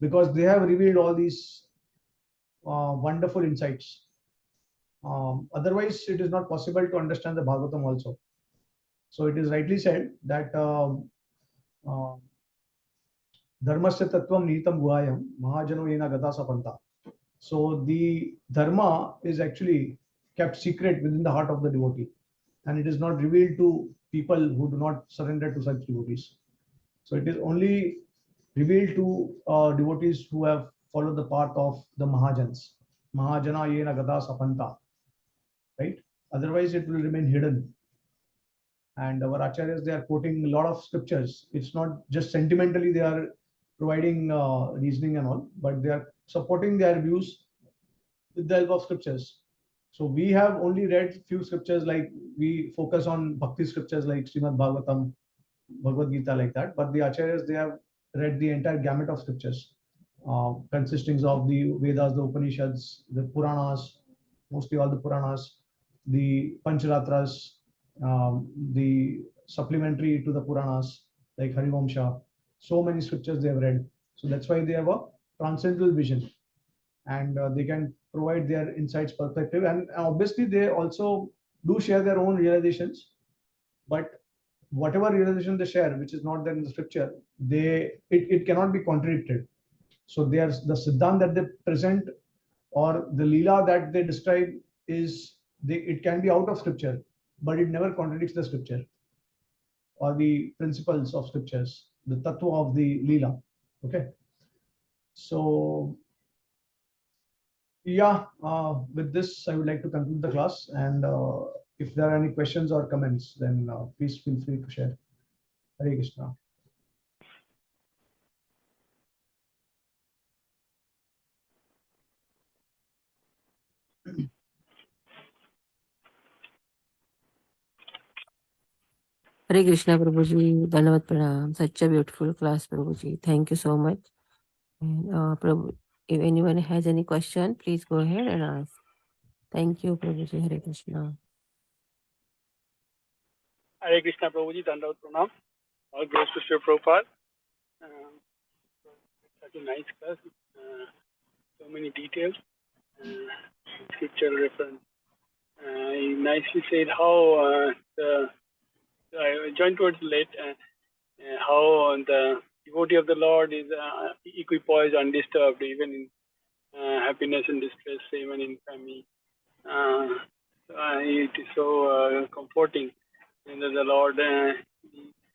because they have revealed all these wonderful insights. Otherwise, it is not possible to understand the Bhagavatam also. So it is rightly said that Dharmasya Tattvam Nihitam Guhayam Mahajano Yena Gata Sapanta. So the Dharma is actually kept secret within the heart of the devotee, and it is not revealed to people who do not surrender to such devotees. So it is only revealed to devotees who have followed the path of the Mahajans. Mahajana Yena Gata Sapanta. Right? Otherwise, it will remain hidden. And our acharyas, they are quoting a lot of scriptures. It's not just sentimentally they are providing reasoning and all, but they are supporting their views with the help of scriptures. So we have only read few scriptures, like we focus on bhakti scriptures like Srimad Bhagavatam, Bhagavad Gita, like that. But the acharyas, they have read the entire gamut of scriptures, consisting of the Vedas, the Upanishads, the Puranas, mostly all the Puranas, the Pancharatras, the supplementary to the Puranas like Harivamsha. So many scriptures they have read. So that's why they have a transcendental vision, and they can provide their insights, perspective, and obviously they also do share their own realizations. But whatever realization they share, which is not there in the scripture, it cannot be contradicted. So they are the siddhant that they present, or the lila that they describe, is it can be out of scripture, but it never contradicts the scripture or the principles of scriptures, the tattva of the lila. Okay. So yeah, with this, I would like to conclude the class. And if there are any questions or comments, then please feel free to share. Hare Krishna. Hare Krishna, Prabhuji. Dandavat Pranam. Such a beautiful class, Prabhuji. Thank you so much. And Prabhu, if anyone has any question, please go ahead and ask. Thank you, Prabhuji. Hare Krishna. Hare Krishna, Prabhuji. Dandavat Pranam. All glories to Sri Prabhupada. Such a nice class. So many details. Scripture reference. You nicely said how I joined towards late. How the devotee of the Lord is equipoised, undisturbed, even in happiness and distress, even in family. It is so comforting, and that the Lord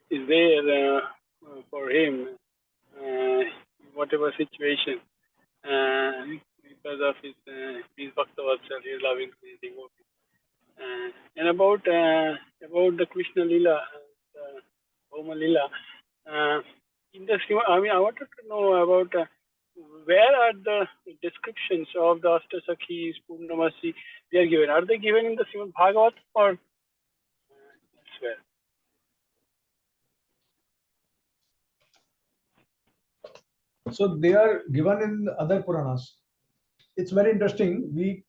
is there for him, whatever situation, because of his bhakta vatsal, his loving devotee. And about the Krishna Lila, Bhoma Lila. In the I wanted to know about where are the descriptions of the Ashtasakhis, Purnamasi, they are given. Are they given in the Srimad Bhagavat or elsewhere? So they are given in other Puranas. It's very interesting. We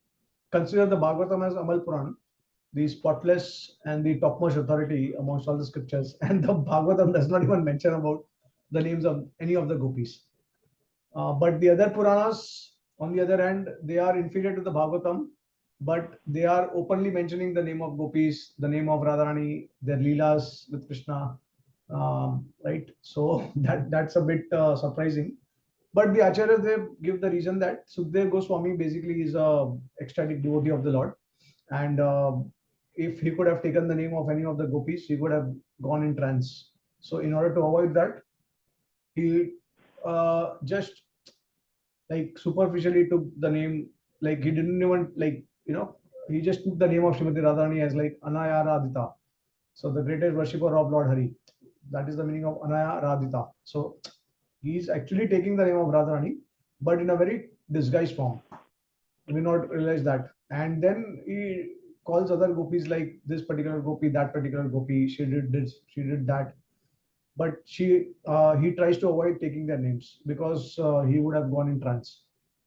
consider the Bhagavatam as Amal Puran, the spotless and the topmost authority amongst all the scriptures. And the Bhagavatam does not even mention about the names of any of the gopis. But the other Puranas, on the other hand, they are inferior to the Bhagavatam, but they are openly mentioning the name of gopis, the name of Radharani, their leelas with Krishna, right? So that's a bit surprising. But the Acharyas, they give the reason that Sukdev Goswami basically is a ecstatic devotee of the Lord, and if he could have taken the name of any of the gopis, he could have gone in trance. So in order to avoid that, he just like superficially took the name, like he didn't even he just took the name of Srimati Radharani as like Anaya Radhita. So the greatest worshipper of Lord Hari. That is the meaning of Anaya Radhita. So he's actually taking the name of Radharani, but in a very disguised form. We may not realize that. And then he calls other gopis like this particular gopi, that particular gopi, she did this, she did that. But he tries to avoid taking their names because he would have gone in trance.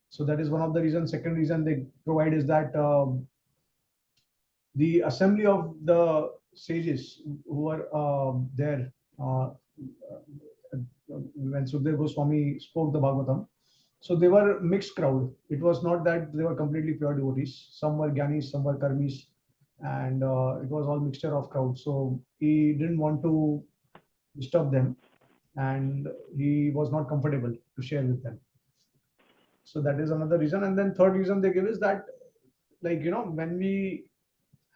So that is one of the reasons. Second reason they provide is that the assembly of the sages who were there when Sukdev Goswami spoke the Bhagavatam. So they were mixed crowd. It was not that they were completely pure devotees. Some were Gyanis, some were Karmis, and it was all mixture of crowd. So he didn't want to disturb them, and he was not comfortable to share with them. So that is another reason. And then third reason they give is that, like, when we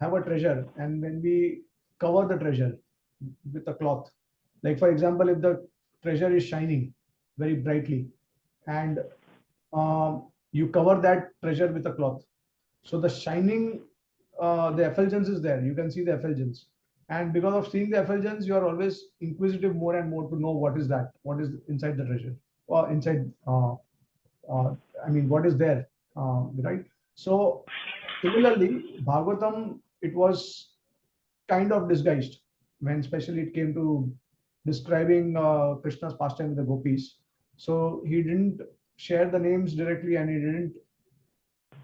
have a treasure and when we cover the treasure with a cloth, like for example, if the treasure is shining very brightly and you cover that treasure with a cloth, so the shining, the effulgence is there. You can see the effulgence. And because of seeing the effulgence, you are always inquisitive more and more to know what is that, what is inside the treasure, or inside, I mean, what is there, right? So similarly, Bhagavatam, it was kind of disguised when especially it came to describing Krishna's pastime with the gopis. So he didn't share the names directly, and he didn't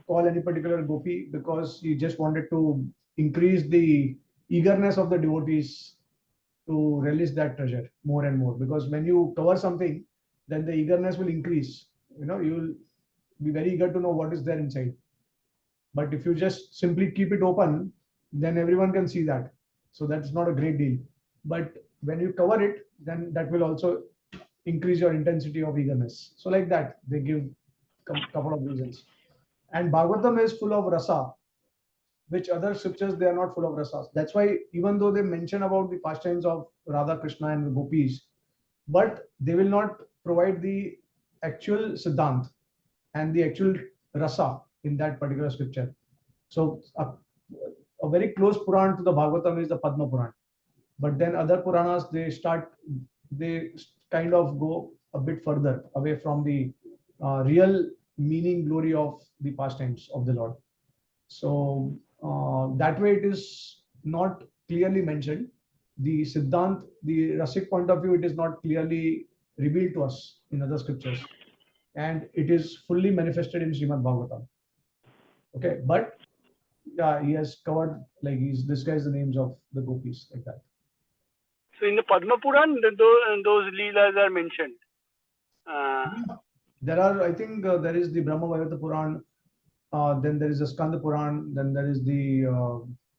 call any particular gopi because he just wanted to increase the eagerness of the devotees to release that treasure more and more. Because when you cover something, then the eagerness will increase. You know, you will be very eager to know what is there inside. But if you just simply keep it open, then everyone can see that. So that's not a great deal. But when you cover it, then that will also increase your intensity of eagerness. So like that, they give a couple of reasons. And Bhagavatam is full of rasa, which other scriptures they are not full of rasas. That's why even though they mention about the pastimes of Radha Krishna and the gopis, but they will not provide the actual siddhant and the actual rasa in that particular scripture. So a very close Puran to the Bhagavatam is the Padma Puran. But then other Puranas, they kind of go a bit further away from the real meaning, glory of the pastimes of the Lord. So that way it is not clearly mentioned. The Siddhant, the Rasik point of view, it is not clearly revealed to us in other scriptures. And it is fully manifested in Srimad Bhagavatam. Okay, but yeah, he has covered, like he's disguised the names of the gopis like that. So in the Padma Puran, those leelas are mentioned. There are, I think, there is the Brahma Vaivata Puran, then there is the Skanda Puran, then there is the.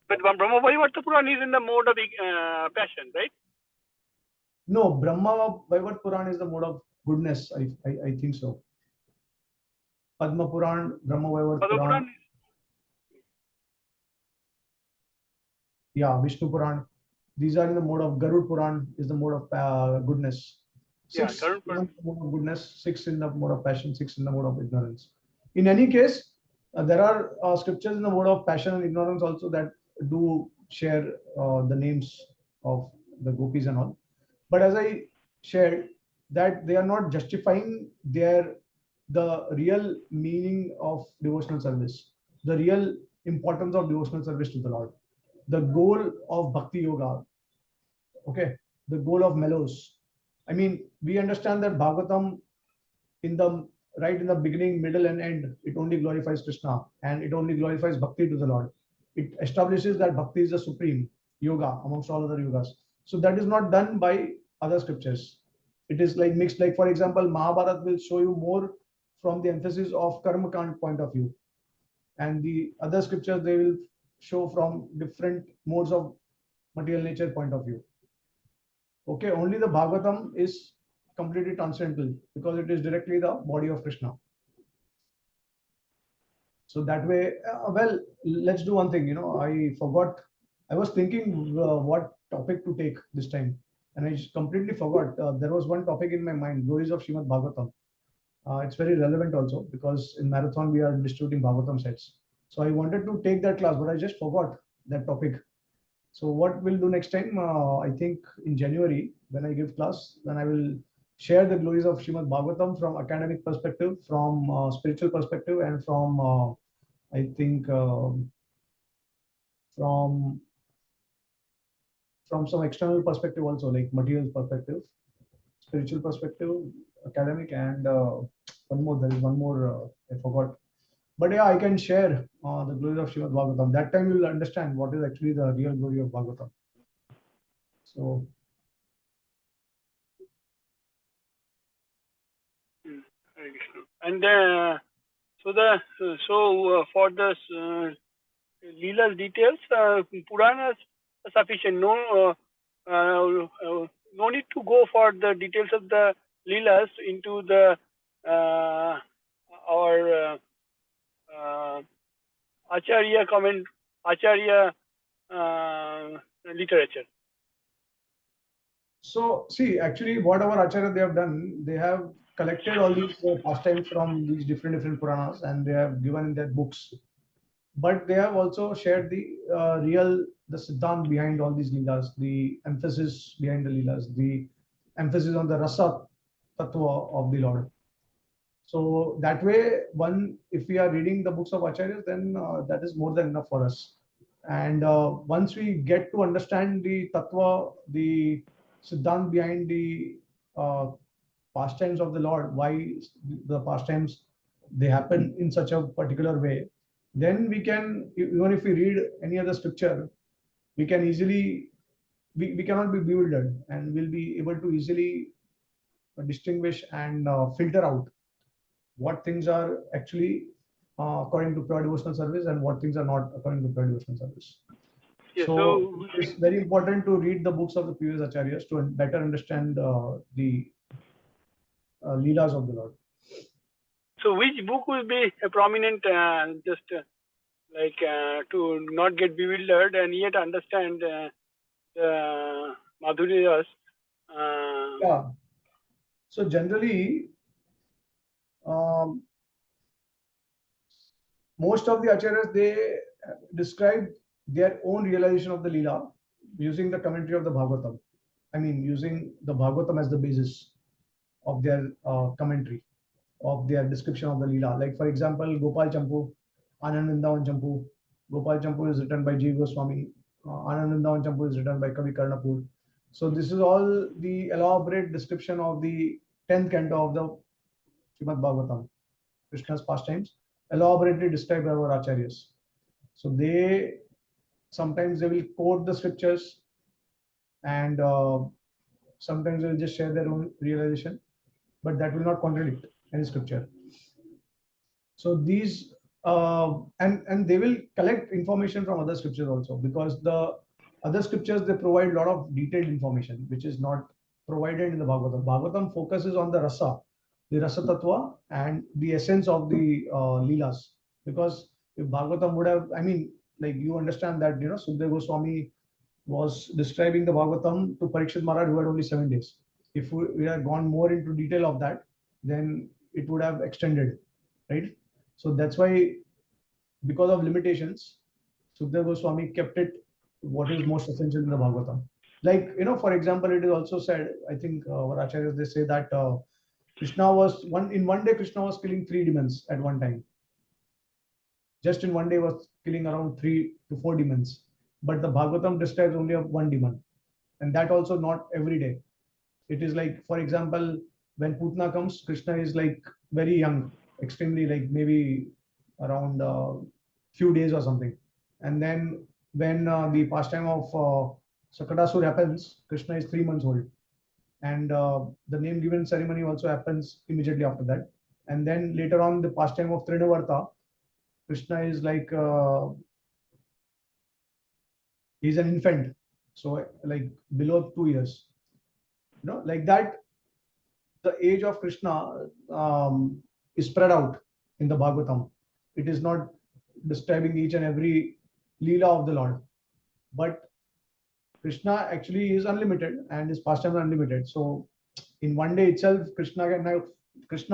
But Brahma Vaivata Puran is in the mode of passion, right? No, Brahma Vaivata Puran is the mode of goodness. I think so. Padma Puran, Brahma Vaivata Puran. Yeah, Vishnu Puran. These are in the mode of Garud Puran is the mode of goodness. Six in the mode of goodness, 6 in the mode of passion, 6 in the mode of ignorance. In any case, there are scriptures in the mode of passion and ignorance also that do share the names of the gopis and all. But as I shared, that they are not justifying the real meaning of devotional service, the real importance of devotional service to the Lord, the goal of bhakti yoga, okay, the goal of mellows. I mean, we understand that Bhagavatam in the beginning, middle, and end, it only glorifies Krishna and it only glorifies bhakti to the Lord. It establishes that bhakti is the supreme yoga amongst all other yogas. So that is not done by other scriptures. It is like mixed. Like for example, Mahabharata will show you more from the emphasis of karma kand point of view, and the other scriptures they will show from different modes of material nature point of view. Okay, only the Bhagavatam is completely transcendental because it is directly the body of Krishna. So that way, well, let's do one thing. You know, I forgot. I was thinking what topic to take this time, and I just completely forgot. There was one topic in my mind: glories of Srimad Bhagavatam. It's very relevant also because in marathon we are distributing Bhagavatam sets. So I wanted to take that class, but I just forgot that topic. So what we'll do next time, I think in January, when I give class, then I will share the glories of Srimad Bhagavatam from academic perspective, from spiritual perspective, and from, I think, from some external perspective also, like material perspective, spiritual perspective, academic, and one more. There is one more I forgot. But yeah, I can share the glory of Srimad Bhagavatam. That time you will understand what is actually the real glory of Bhagavatam. So. And for the Leela's details, Purana is sufficient. No need to go for the details of the Leelas into the our Acharya comment, Acharya literature. So see, actually, whatever Acharya they have done, they have collected all these pastimes from these different Puranas, and they have given in their books. But they have also shared the the siddhant behind all these leelas, the emphasis behind the leelas, the emphasis on the rasa tattva of the Lord. So that way, if we are reading the books of acharyas, then that is more than enough for us. And once we get to understand the tattva, the siddhant behind the pastimes of the Lord, why the pastimes they happen in such a particular way, then we can, even if we read any other scripture, we can easily, we cannot be bewildered, and we'll be able to easily distinguish and filter out what things are actually according to pure devotional service and what things are not according to pure devotional service. Yeah, So it's very important to read the books of the previous acharyas to better understand the leelas of the Lord. So which book will be a prominent, to not get bewildered and yet understand the Madhurya's? Yeah. So generally, most of the acharyas, they describe their own realization of the Leela using the commentary of the Bhagavatam. I mean, using the Bhagavatam as the basis of their commentary, of their description of the Leela. Like, for example, Gopal Champu, Anandandavan Champu. Gopal Champu is written by Jiva Goswami. Anandandavan Champu is written by Kavi Karnapur. So this is all the elaborate description of the 10th canto of the Srimad Bhagavatam, Krishna's pastimes, elaborately described by our acharyas. So they sometimes they will quote the scriptures, and sometimes they will just share their own realization, but that will not contradict any scripture. So these and they will collect information from other scriptures also, because the other scriptures, they provide a lot of detailed information which is not provided in the Bhagavatam. Bhagavatam focuses on the rasa tattva and the essence of the leelas. Because if Bhagavatam would have, I mean, like, you understand that, you know, Sukadeva Goswami was describing the Bhagavatam to Parikshit Maharaj, who had only 7 days. If we had gone more into detail of that, then it would have extended, right? So that's why, because of limitations, Sukadeva Goswami kept it what is most essential in the Bhagavatam. Like, you know, for example, it is also said, I think our acharyas, they say that Krishna was in one day Krishna was killing 3 demons at one time. Just in one day was killing around 3 to 4 demons. But the Bhagavatam describes only of 1 demon, and that also not every day. It is like, for example, when Putna comes, Krishna is like very young, extremely, like maybe around few days or something. And then when the pastime of Chitraketu happens, Krishna is 3 months old. And the name given ceremony also happens immediately after that. And then later on, the pastime of Trinavarta, Krishna is like, he's an infant. So like below 2 years. You know, like that, the age of Krishna is spread out in the Bhagavatam. It is not describing each and every Leela of the Lord. But Krishna actually is unlimited and his pastimes are unlimited. So in one day itself, Krishna,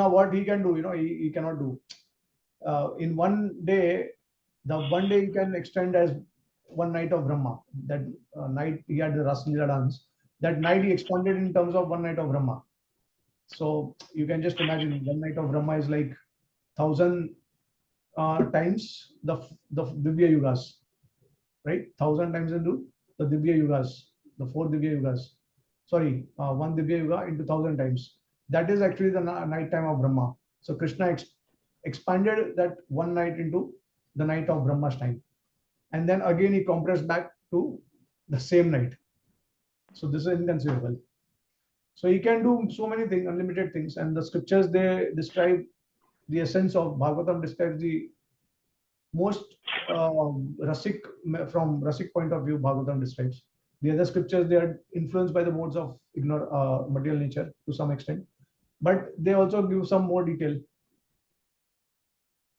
what he can do, you know, he cannot do. In one day, the one day he can extend as one night of Brahma. That night he had the Rasalila dance. That night he expanded in terms of one night of Brahma. So you can just imagine, one night of Brahma is like 1,000 times the Divya Yugas, right? 1,000 times into the Divya Yugas, the 4 Divya Yugas. Sorry, 1 Divya Yuga into 1,000 times. That is actually the night time of Brahma. So Krishna expanded that one night into the night of Brahma's time. And then again he compressed back to the same night. So this is inconceivable. So he can do so many things, unlimited things. And the scriptures, they describe the essence of Bhagavatam, describes the most Rasik, from Rasik point of view, Bhagavatam describes. The other scriptures, they are influenced by the modes of material nature to some extent, but they also give some more detail.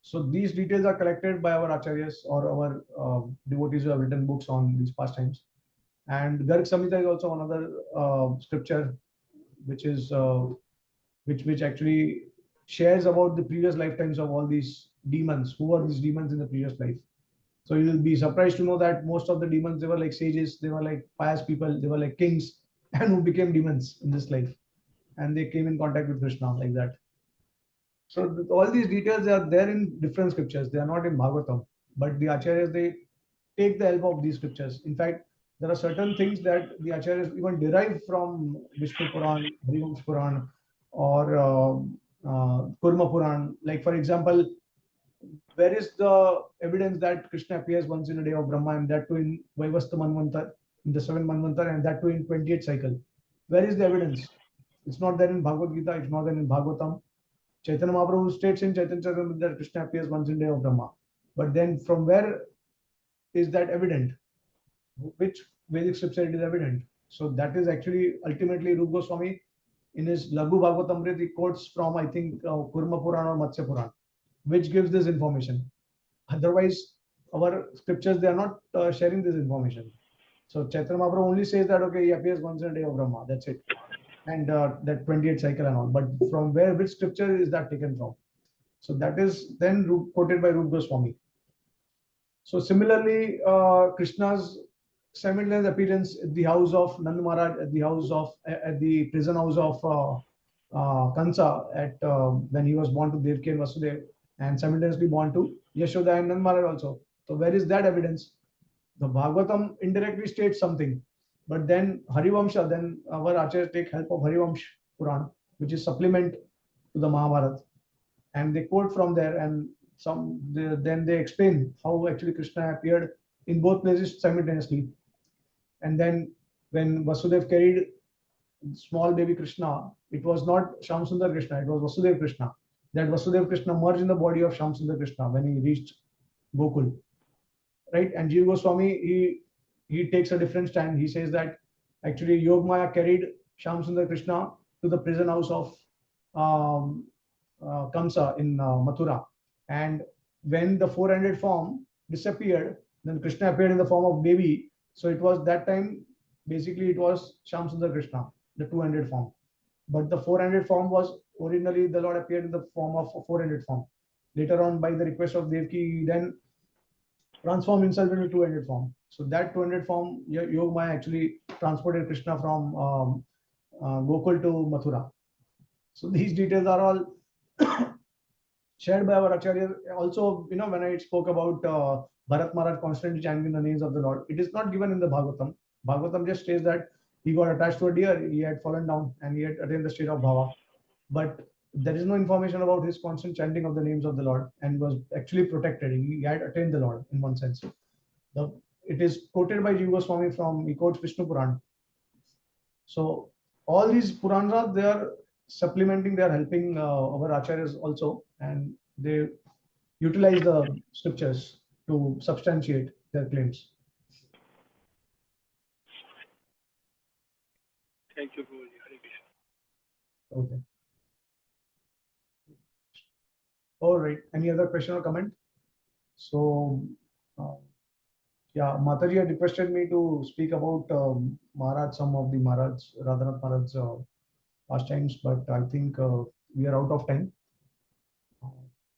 So these details are collected by our acharyas or our devotees who have written books on these pastimes. And Garg Samhita is also another scripture which is which actually shares about the previous lifetimes of all these demons. Who are these demons in the previous life? So you'll be surprised to know that most of the demons, they were like sages, they were like pious people, they were like kings, and who became demons in this life. And they came in contact with Krishna like that. So all these details are there in different scriptures. They are not in Bhagavatam, but the acharyas, they take the help of these scriptures. In fact, there are certain things that the acharyas even derive from Vishnu Puran, Harivamsh Puran, or Kurma Puran. Like for example, where is the evidence that Krishna appears once in a day of Brahma, and that too in Vaivastha Manvantar, in the 7th Manvantar, and that too in 28th cycle? Where is the evidence? It's not there in Bhagavad Gita, it's not there in Bhagavatam. Chaitanya Mahaprabhu states in Chaitanya Charitamrita that Krishna appears once in a day of Brahma. But then from where is that evident? Which Vedic scripture it is evident? So that is actually ultimately Rupa Goswami in his Laghu Bhagavatamrita, he quotes from, I think, Kurma Puran or Matsya Puran, which gives this information. Otherwise, our scriptures, they are not sharing this information. So Chaitanya Mahaprabhu only says that, okay, he appears once in a day of Brahma, that's it. And that 28th cycle and all. But from where, which scripture is that taken from? So that is then quoted by Rupa Goswami. So similarly, Krishna's simultaneous appearance at the house of Nand Maharaj, at the prison house of Kansa, at when he was born to Devaki and Vasudev, and simultaneously born to Yashoda and Nand Maharaj also. So where is that evidence? The Bhagavatam indirectly states something, but then Harivamsha, then our acharyas take help of Harivamsh Puran, which is supplement to the Mahabharata, and they quote from there, and then they explain how actually Krishna appeared in both places simultaneously. And then when Vasudev carried small baby Krishna, it was not Shamsundar Krishna, it was Vasudev Krishna. That Vasudev Krishna merged in the body of Shamsundar Krishna when he reached Gokul, right? And Jiva Goswami, he takes a different stand. He says that actually Yogmaya carried Shamsundar Krishna to the prison house of Kamsa in Mathura. And when the 400 form disappeared, then Krishna appeared in the form of baby. So it was that time, basically it was Shamsundar Krishna, the 200 form. But the 400 form was originally, the Lord appeared in the form of a 400 form. Later on, by the request of Devaki, he then transformed himself into 200 form. So that 200 form, Yogmaya actually transported Krishna from Gokul to Mathura. So these details are all shared by our Acharya. Also, when I spoke about Bharat Maharaj constantly chanting the names of the Lord, it is not given in the Bhagavatam. Bhagavatam just says that he got attached to a deer, he had fallen down, and he had attained the state of Bhava. But there is no information about his constant chanting of the names of the Lord, and was actually protected. He had attained the Lord in one sense. It is quoted by Jiva Goswami from, he quotes Vishnu Puran. So all these Puranas, they are supplementing, they are helping our acharyas also, and they utilize the scriptures to substantiate their claims. Thank you, Guruji. Hare Krishna. Okay. All right. Any other question or comment? So, yeah, Mataji had requested me to speak about Maharaj, some of the Maharaj, Radhanath Maharaj's pastimes, but I think we are out of time.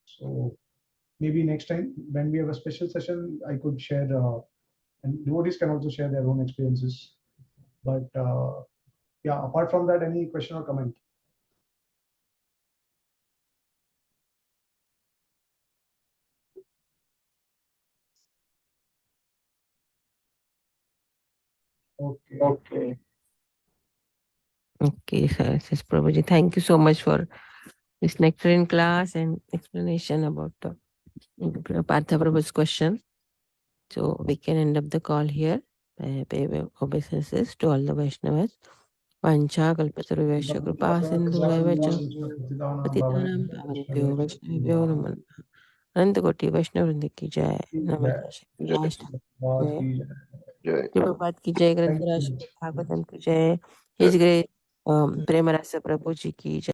So maybe next time when we have a special session, I could share, and devotees can also share their own experiences. But yeah, apart from that, any question or comment? Okay. Okay, sir. Says Prabhuji, thank you so much for this nectarine class and explanation about Partha Prabhu's question. So we can end up the call here. I pay obeisances to all the Vaishnavas. Vancha kalpataruvesha kripa sindhu vaivacha patitanam pavanebhyo vaishnavibhyo namo namaha. Anantakoti Vaishnav Vrinda ki jai. Namaste. Prabhupada ki jai. Grantha Rashid Bhagavatam ki jai. His Grace Prema Rāsa Prabhuji ki jai.